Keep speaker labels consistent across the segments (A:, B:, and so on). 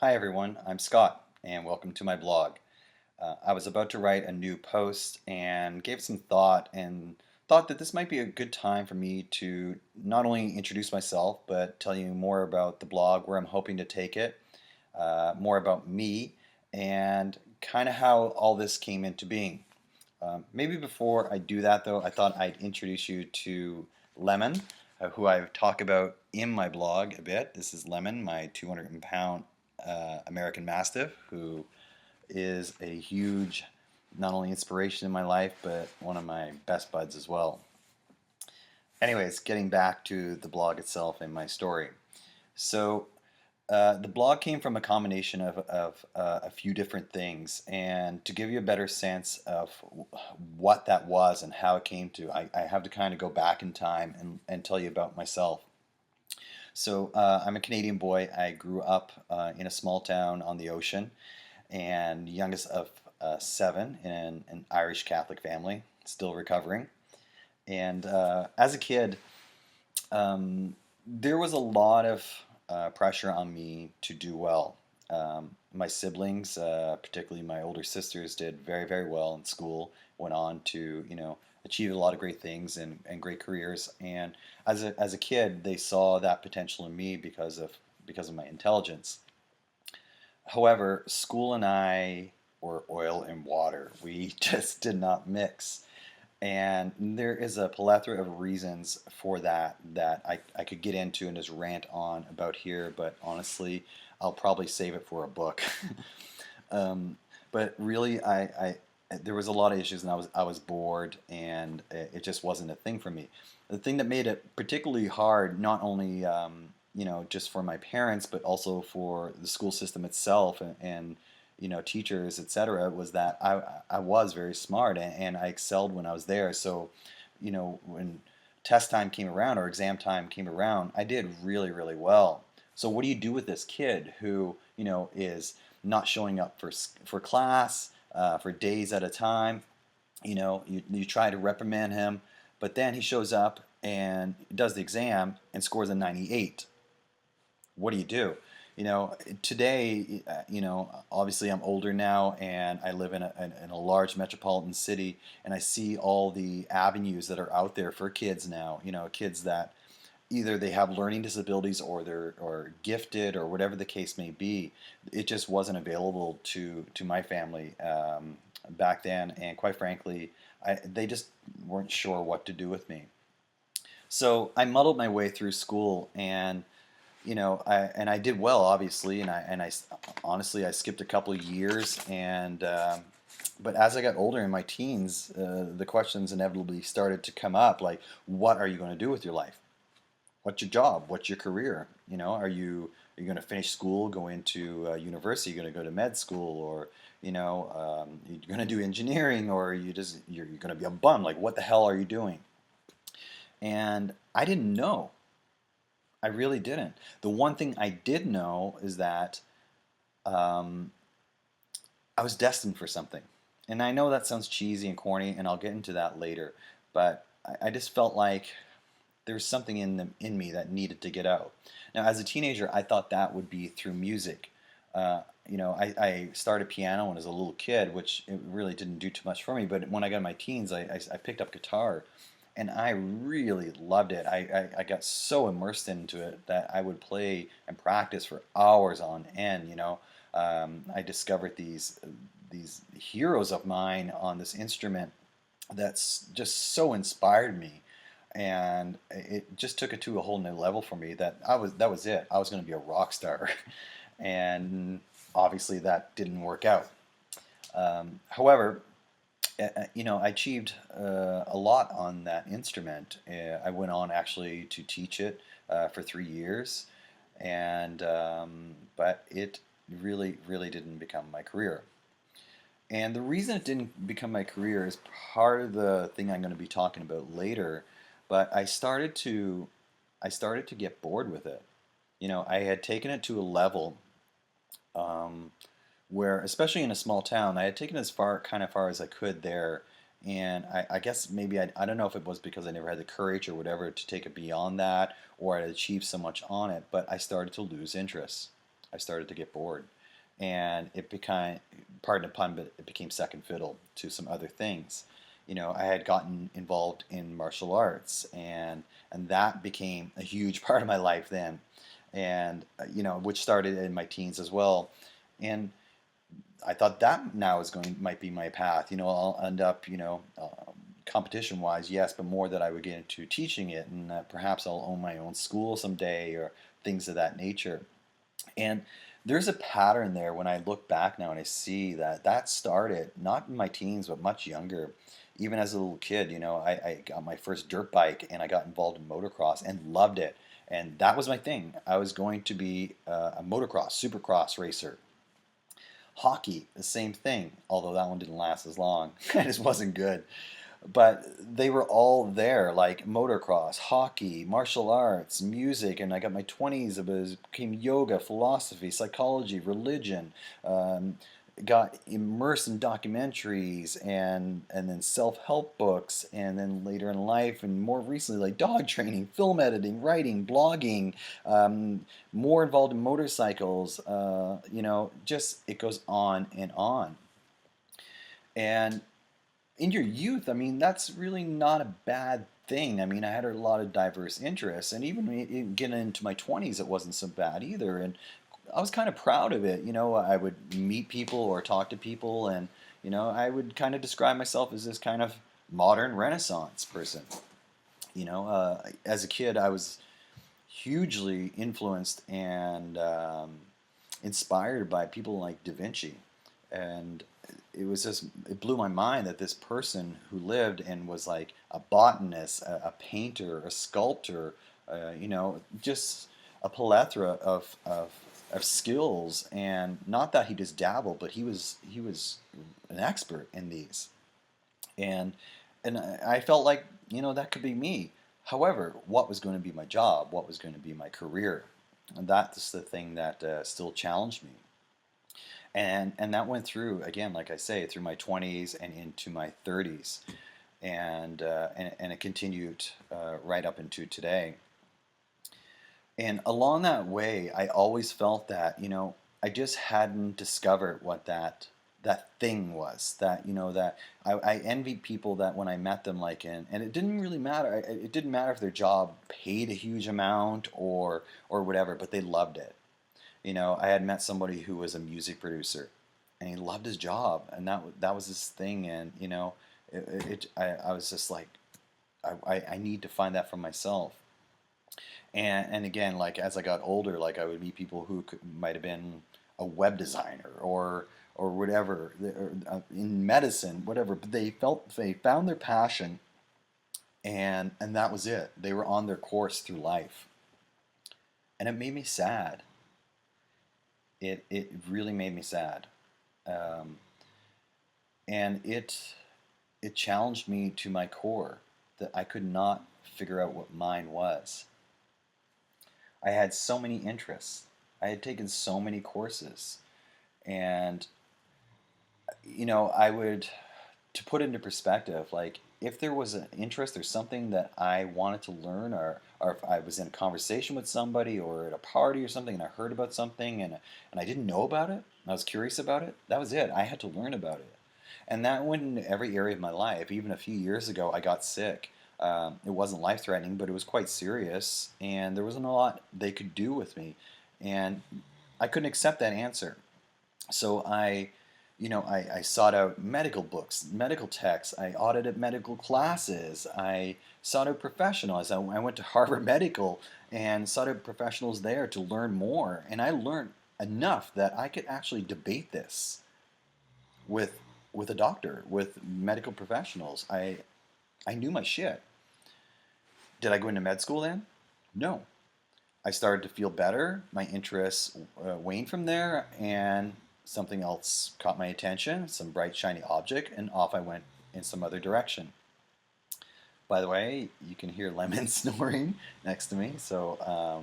A: Hi everyone, I'm Scott and welcome to my blog. I was about to write a new post and gave some thought and thought that this might be a good time for me to not only introduce myself but tell you more about the blog, where I'm hoping to take it, more about me, and kind of how all this came into being. Maybe before I do that though, I thought I'd introduce you to Lemon, who I talk about in my blog a bit. This is Lemon, my 200-pound American Mastiff, who is a huge, not only inspiration in my life, but one of my best buds as well. Anyways, getting back to the blog itself and my story. So, the blog came from a combination of a few different things, and to give you a better sense of what that was and how it came to, I have to kind of go back in time and tell you about myself. So, I'm a Canadian boy. I grew up in a small town on the ocean, and youngest of seven in an Irish Catholic family, still recovering. And as a kid, there was a lot of pressure on me to do well. My siblings, particularly my older sisters, did very, very well in school. Went on to, achieve a lot of great things and great careers. And as a kid, they saw that potential in me because of my intelligence. However, school and I were oil and water. We just did not mix. And there is a plethora of reasons for that I could get into and just rant on about here, but honestly, I'll probably save it for a book. um, but really, there was a lot of issues, and I was bored, and it just wasn't a thing for me. The thing that made it particularly hard, not only just for my parents, but also for the school system itself and teachers, etc., was that I was very smart and I excelled when I was there. So, when test time came around or exam time came around, I did really, really well. So what do you do with this kid who, is not showing up for class for days at a time? You try to reprimand him, but then he shows up and does the exam and scores a 98. What do you do? Today, obviously I'm older now and I live in a large metropolitan city, and I see all the avenues that are out there for kids now, kids that either they have learning disabilities or they're or gifted or whatever the case may be. It just wasn't available to my family back then, and quite frankly, they just weren't sure what to do with me. So I muddled my way through school, and I did well, obviously, and I honestly I skipped a couple of years, and but as I got older in my teens, the questions inevitably started to come up, like, what are you going to do with your life? What's your job? What's your career? Are you going to finish school, go into university? You're going to go to med school, or you're going to do engineering, or you're going to be a bum? Like, what the hell are you doing? And I didn't know. I really didn't. The one thing I did know is that um, I was destined for something. And I know that sounds cheesy and corny, and I'll get into that later. But I just felt like there was something in me that needed to get out. Now, as a teenager, I thought that would be through music. I started piano when I was a little kid, which it really didn't do too much for me. But when I got in my teens, I picked up guitar, and I really loved it. I got so immersed into it that I would play and practice for hours on end. I discovered these heroes of mine on this instrument that's just so inspired me, and it just took it to a whole new level for me. That was it. I was going to be a rock star, and obviously that didn't work out. However, I achieved a lot on that instrument. I went on actually to teach it for 3 years, and but it really, really didn't become my career. And the reason it didn't become my career is part of the thing I'm going to be talking about later. But I started to get bored with it. I had taken it to a level um, where, especially in a small town, I had taken it as far as I could there. And I guess maybe I don't know if it was because I never had the courage or whatever to take it beyond that, or I'd achieved so much on it, but I started to lose interest. I started to get bored. And it became, pardon the pun, but it became second fiddle to some other things. I had gotten involved in martial arts, and that became a huge part of my life then, and which started in my teens as well. And I thought that now is going might be my path. I'll end up, competition wise, yes, but more that I would get into teaching it, and perhaps I'll own my own school someday or things of that nature. And there's a pattern there when I look back now and I see that that started not in my teens, but much younger. Even as a little kid, I got my first dirt bike and I got involved in motocross and loved it. And that was my thing. I was going to be a motocross, supercross racer. Hockey, the same thing, although that one didn't last as long. It just wasn't good. But they were all there, like motocross, hockey, martial arts, music, and I got my 20s. It became yoga, philosophy, psychology, religion. Um, got immersed in documentaries and then self-help books, and then later in life and more recently like dog training, film editing, writing, blogging, um, more involved in motorcycles. Just it goes on and on. And in your youth, I mean, that's really not a bad thing. I mean, I had a lot of diverse interests, and even getting into my 20s, it wasn't so bad either. And I was kind of proud of it. I would meet people or talk to people, and, I would kind of describe myself as this kind of modern Renaissance person. As a kid, I was hugely influenced and inspired by people like Da Vinci. And it blew my mind that this person who lived and was like a botanist, a painter, a sculptor, just a plethora of skills. And not that he just dabbled, but he was an expert in these. And I felt like, that could be me. However, what was going to be my job? What was going to be my career? And that's the thing that still challenged me. And that went through, again, like I say, through my 20s and into my 30s, and it continued right up into today. And along that way, I always felt that, I just hadn't discovered what that thing was. That, that I envied people that when I met them, like, and it didn't really matter. It didn't matter if their job paid a huge amount or whatever, but they loved it. I had met somebody who was a music producer, and he loved his job, and that was his thing. And I was just like, I need to find that for myself. And again, like as I got older, like I would meet people who might have been a web designer or whatever, in medicine, whatever. But they found their passion, and that was it. They were on their course through life, and it made me sad. It really made me sad, um, and it challenged me to my core that I could not figure out what mine was. I had so many interests. I had taken so many courses, and I would, to put into perspective, like if there was an interest or something that I wanted to learn, or if I was in a conversation with somebody or at a party or something and I heard about something and I didn't know about it, and I was curious about it, that was it. I had to learn about it. And that went into every area of my life. Even a few years ago, I got sick. It wasn't life threatening, but it was quite serious, and there wasn't a lot they could do with me. And I couldn't accept that answer. So I sought out medical books, medical texts. I audited medical classes. I sought out professionals. I went to Harvard Medical and sought out professionals there to learn more. And I learned enough that I could actually debate this with with a doctor, with medical professionals. I knew my shit. Did I go into med school then? No. I started to feel better. My interests waned from there, and something else caught my attention, some bright, shiny object, and off I went in some other direction. By the way, you can hear Lemon snoring next to me, so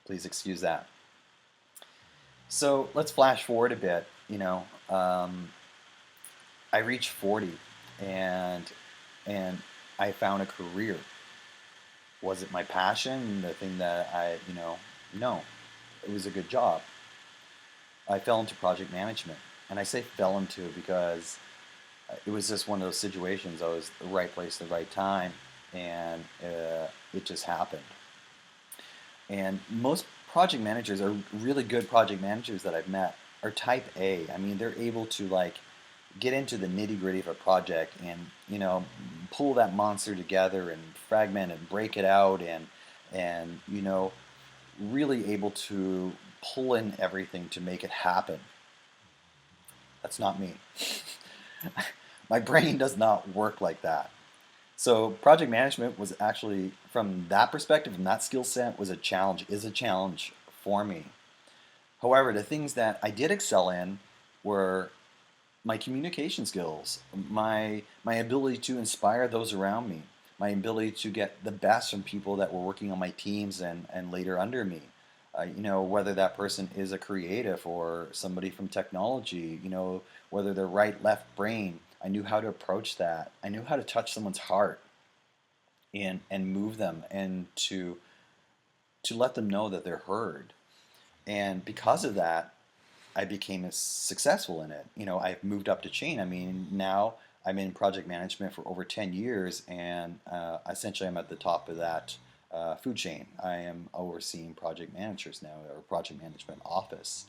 A: please excuse that. So let's flash forward a bit. I reached 40, and and I found a career. Was it my passion, the thing that no, it was a good job. I fell into project management. And I say fell into because it was just one of those situations. I was the right place, the right time, and it just happened. And most project managers are really good project managers that I've met are type A. I mean, they're able to like get into the nitty gritty of a project and pull that monster together and fragment and break it out and really able to pull in everything to make it happen. That's not me. My brain does not work like that. So project management was actually, from that perspective, from that skill set, was a challenge, is a challenge for me. However, the things that I did excel in were my communication skills, my ability to inspire those around me, my ability to get the best from people that were working on my teams and later under me. Whether that person is a creative or somebody from technology, whether they're right, left brain, I knew how to approach that. I knew how to touch someone's heart and move them and to let them know that they're heard. And because of that, I became successful in it. I've moved up the chain. I mean, now I'm in project management for over 10 years, and essentially I'm at the top of that food chain. I am overseeing project managers now, or project management office.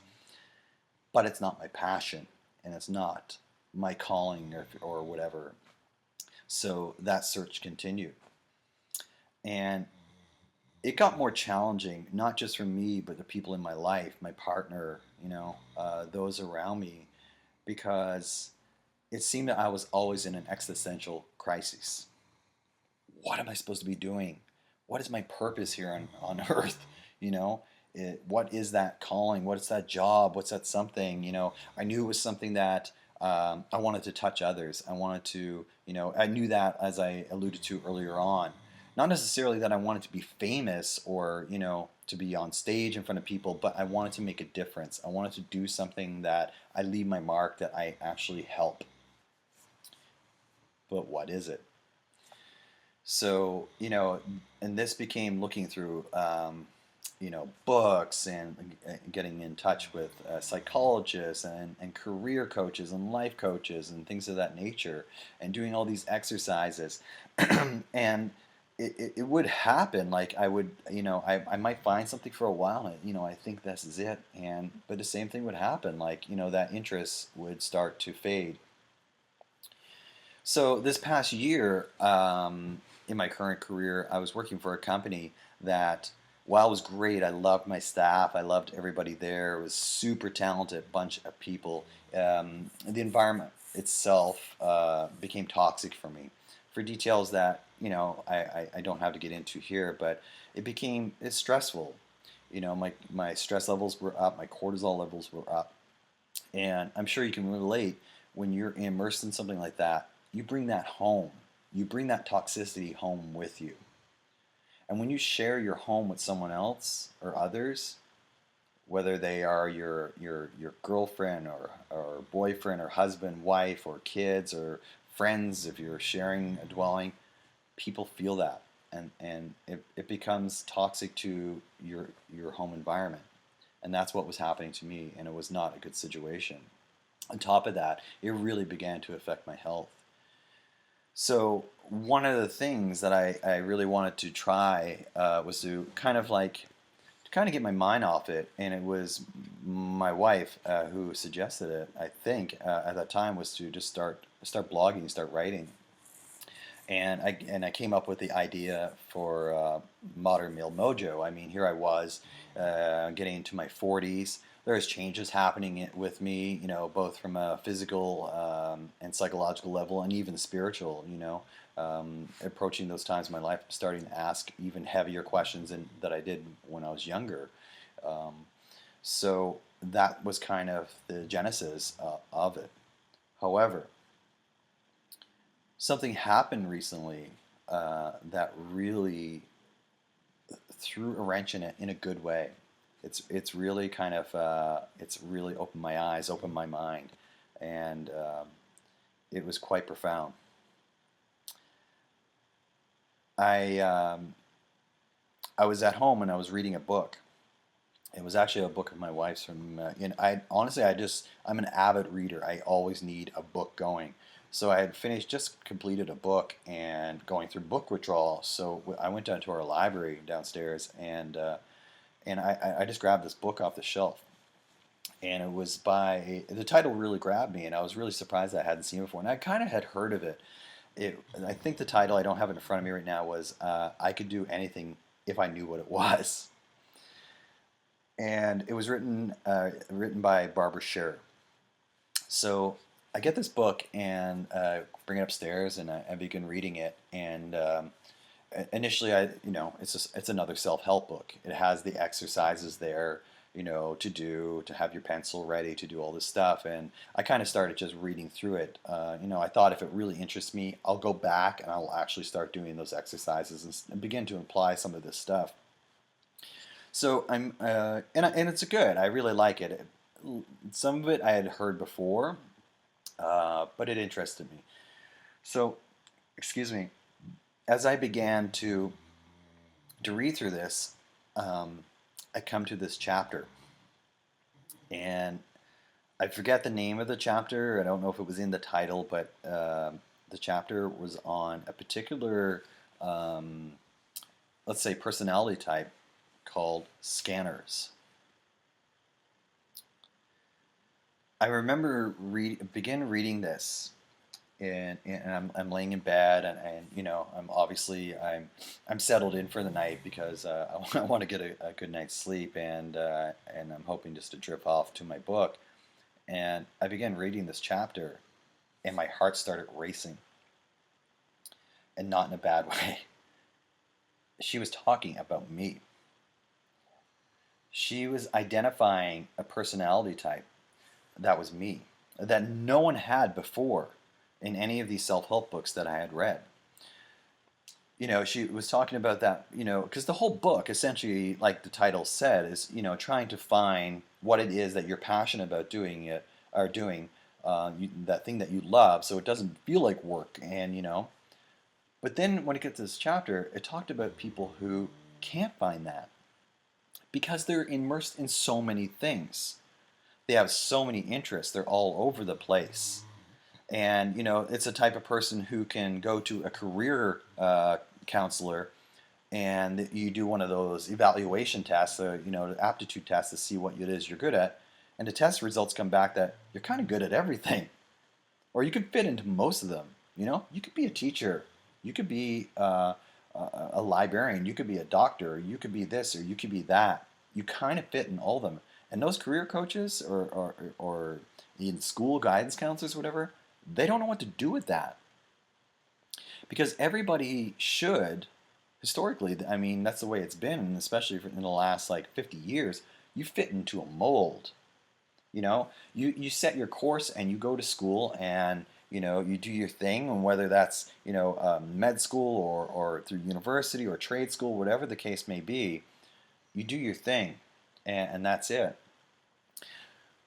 A: But it's not my passion, and it's not my calling or whatever. So that search continued. And it got more challenging, not just for me, but the people in my life, my partner, those around me, because it seemed that I was always in an existential crisis. What am I supposed to be doing? What is my purpose here on earth? You know, what is that calling? What's that job? What's that something? I knew it was something that I wanted to touch others. I wanted to, I knew that, as I alluded to earlier on. Not necessarily that I wanted to be famous or, to be on stage in front of people, but I wanted to make a difference. I wanted to do something that I leave my mark, that I actually help. But what is it? So, and this became looking through, books and getting in touch with psychologists and career coaches and life coaches and things of that nature and doing all these exercises. And it would happen. Like I would, I might find something for a while and, I think this is it. But the same thing would happen. Like, that interest would start to fade. So this past year, in my current career, I was working for a company that, while it was great, I loved my staff, I loved everybody there. It was super talented bunch of people. The environment itself became toxic for me, for details that I don't have to get into here, but it's stressful. My stress levels were up, my cortisol levels were up, and I'm sure you can relate. When you're immersed in something like that, you bring that home. You bring that toxicity home with you. And when you share your home with someone else or others, whether they are your girlfriend or boyfriend or husband, wife, or kids or friends, if you're sharing a dwelling, people feel that. And it becomes toxic to your home environment. And that's what was happening to me, and it was not a good situation. On top of that, it really began to affect my health. So one of the things that I really wanted to try was to kind of get my mind off it, and it was my wife who suggested it. I think at that time was to just start blogging, start writing, and I came up with the idea for Modern Male Mojo. I mean, here I was getting into my 40s. There's changes happening with me, both from a physical and psychological level, and even spiritual. Approaching those times in my life, starting to ask even heavier questions that I did when I was younger. Um, so that was kind of the genesis of it. However, something happened recently that really threw a wrench in it in a good way. It's really kind of it's really opened my eyes, opened my mind, and it was quite profound. I I was at home and I was reading a book, It was actually a book of my wife's from, I honestly, I'm an avid reader. I always need a book going. So I had just completed a book and going through book withdrawal. So I went down to our library downstairs and I just grabbed this book off the shelf. And it was the title really grabbed me, and I was really surprised that I hadn't seen it before. And I kind of had heard of it. I think the title, I don't have it in front of me right now, was I Could Do Anything If I Knew What It Was. And it was written by Barbara Sher. So I get this book and bring it upstairs, and I begin reading it. And initially, it's another self-help book. It has the exercises there, to do, to have your pencil ready to do all this stuff. And I kind of started just reading through it. I thought if it really interests me, I'll go back and I'll actually start doing those exercises and begin to apply some of this stuff. So and it's good. I really like it. Some of it I had heard before, but it interested me. So, excuse me, as I began to read through this, I come to this chapter, and I forget the name of the chapter. I don't know if it was in the title, but the chapter was on a particular, let's say, personality type called scanners. I remember begin reading this, and I'm laying in bed, and I'm settled in for the night because I want to get a good night's sleep, and I'm hoping just to drift off to my book. And I began reading this chapter, and my heart started racing, and not in a bad way. She was talking about me. She was identifying a personality type that was me, that no one had before in any of these self-help books that I had read. She was talking about that, because the whole book, essentially, like the title said, is, trying to find what it is that you're passionate about doing that thing that you love, so it doesn't feel like work, But then when it gets to this chapter, it talked about people who can't find that because they're immersed in so many things. They have so many interests. They're all over the place. And, it's a type of person who can go to a career counselor and you do one of those evaluation tests, aptitude tests to see what it is you're good at. And the test results come back that you're kind of good at everything. Or you could fit into most of them. You could be a teacher. You could be a librarian. You could be a doctor. You could be this or you could be that. You kind of fit in all of them. And those career coaches or in school guidance counselors, whatever, they don't know what to do with that. Because everybody should, historically, I mean, that's the way it's been, and especially in the last 50 years, you fit into a mold. You set your course and you go to school and, you do your thing, and whether that's, med school or through university or trade school, whatever the case may be, you do your thing, and that's it.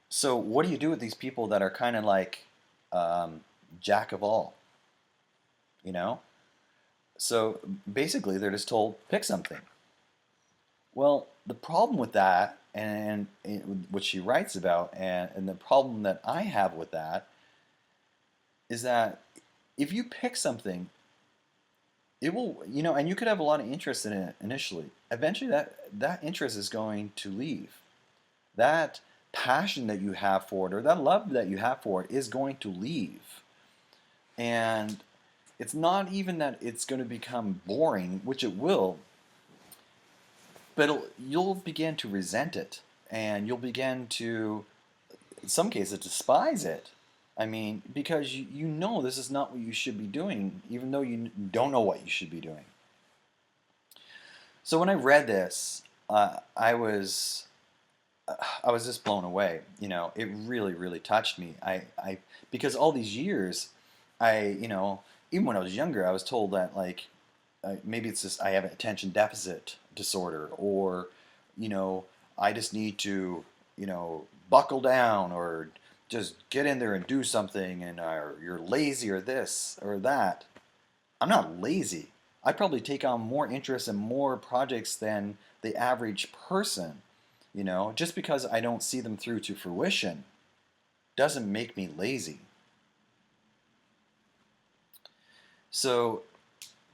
A: So what do you do with these people that are kind of like jack of all? So basically they're just told, pick something. Well, the problem with that, and what she writes about, and the problem that I have with that, is that if you pick something, it will, and you could have a lot of interest in it initially. Eventually that interest is going to leave. That passion that you have for it, or that love that you have for it, is going to leave. And it's not even that it's going to become boring, which it will, but you'll begin to resent it, and you'll begin to, in some cases, despise it. I mean, because you know this is not what you should be doing, even though you don't know what you should be doing. So when I read this, I was just blown away. It really, really touched me. Because all these years, even when I was younger, I was told that maybe it's just I have an attention deficit disorder, or I just need to buckle down, or just get in there and do something, and or you're lazy, or this or that. I'm not lazy. I probably take on more interest in more projects than the average person. You know, just because I don't see them through to fruition doesn't make me lazy. So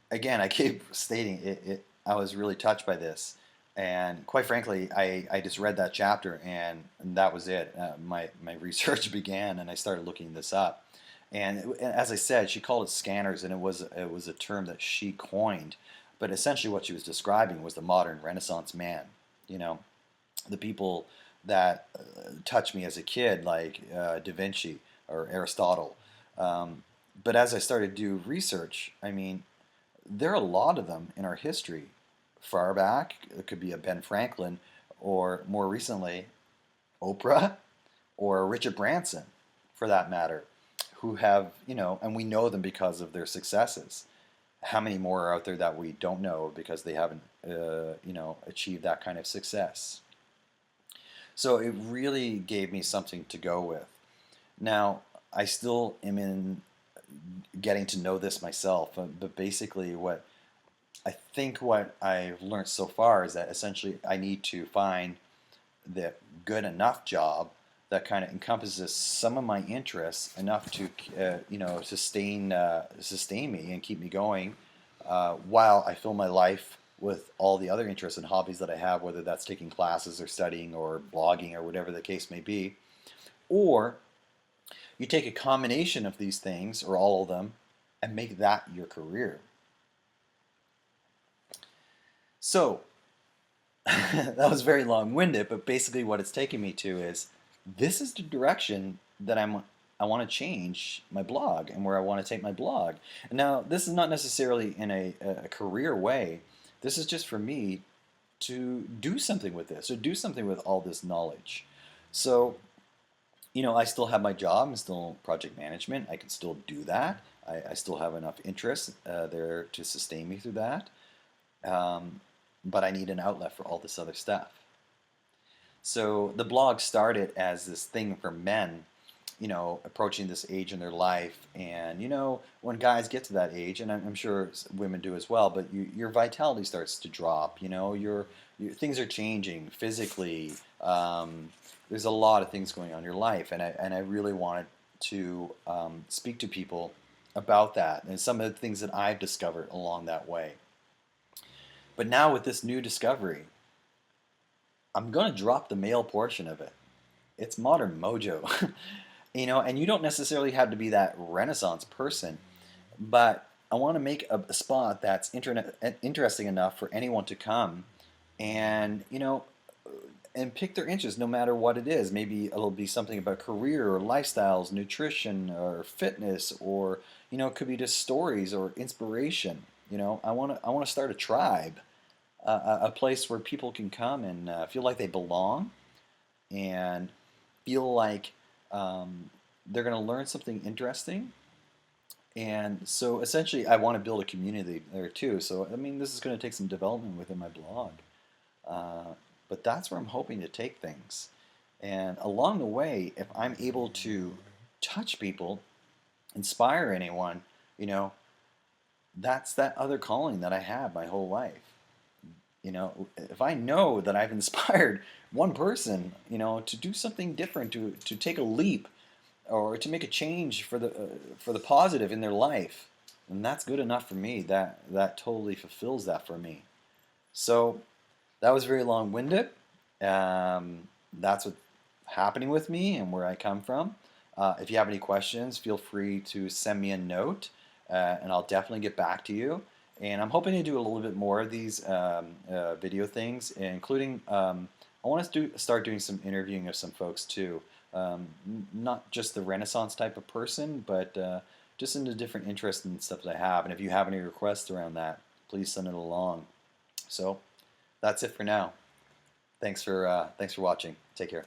A: again, I keep stating I was really touched by this, and quite frankly, I just read that chapter, and that was it. My research began, and I started looking this up. And as I said, she called it scanners, and it was a term that she coined. But essentially, what she was describing was the modern Renaissance man. You know, the people that touched me as a kid, like Da Vinci or Aristotle. Um, but as I started to do research, I mean, there are a lot of them in our history. Far back, it could be a Ben Franklin, or more recently, Oprah, or Richard Branson, for that matter, who have, and we know them because of their successes. How many more are out there that we don't know because they haven't, achieved that kind of success? So it really gave me something to go with. Now, I still am in getting to know this myself, but basically, what I've learned so far is that essentially I need to find the good enough job that kind of encompasses some of my interests enough to sustain me and keep me going while I fill my life with all the other interests and hobbies that I have, whether that's taking classes or studying or blogging or whatever the case may be. Or you take a combination of these things or all of them and make that your career. So that was very long-winded, but basically what it's taking me to is this is the direction that I want to change my blog and where I want to take my blog. And now, this is not necessarily in a career way. This is just for me to do something with this, or do something with all this knowledge. So, I still have my job. I'm still in project management. I can still do that. I still have enough interest there to sustain me through that. Um, but I need an outlet for all this other stuff. So the blog started as this thing for men, approaching this age in their life. And, when guys get to that age, and I'm sure women do as well, but your vitality starts to drop. Your things are changing physically. There's a lot of things going on in your life. And I really wanted to speak to people about that and some of the things that I've discovered along that way. But now with this new discovery, I'm going to drop the male portion of it. It's modern mojo. And you don't necessarily have to be that Renaissance person, but I want to make a spot that's interesting enough for anyone to come and, and pick their interest no matter what it is. Maybe it'll be something about career or lifestyles, nutrition or fitness, or, it could be just stories or inspiration. I want to start a tribe, a place where people can come and feel like they belong and feel like they're going to learn something interesting. And so essentially, I want to build a community there too. So, I mean, this is going to take some development within my blog. But that's where I'm hoping to take things. And along the way, if I'm able to touch people, inspire anyone, that's that other calling that I have my whole life. If I know that I've inspired one person, to do something different, to take a leap, or to make a change for the positive in their life, and that's good enough for me. That totally fulfills that for me. So that was very long-winded. That's what's happening with me and where I come from. If you have any questions, feel free to send me a note, and I'll definitely get back to you. And I'm hoping to do a little bit more of these video things, including I want to start doing some interviewing of some folks too. Not just the Renaissance type of person, but just into different interests and stuff that I have. And if you have any requests around that, please send it along. So that's it for now. Thanks for watching. Take care.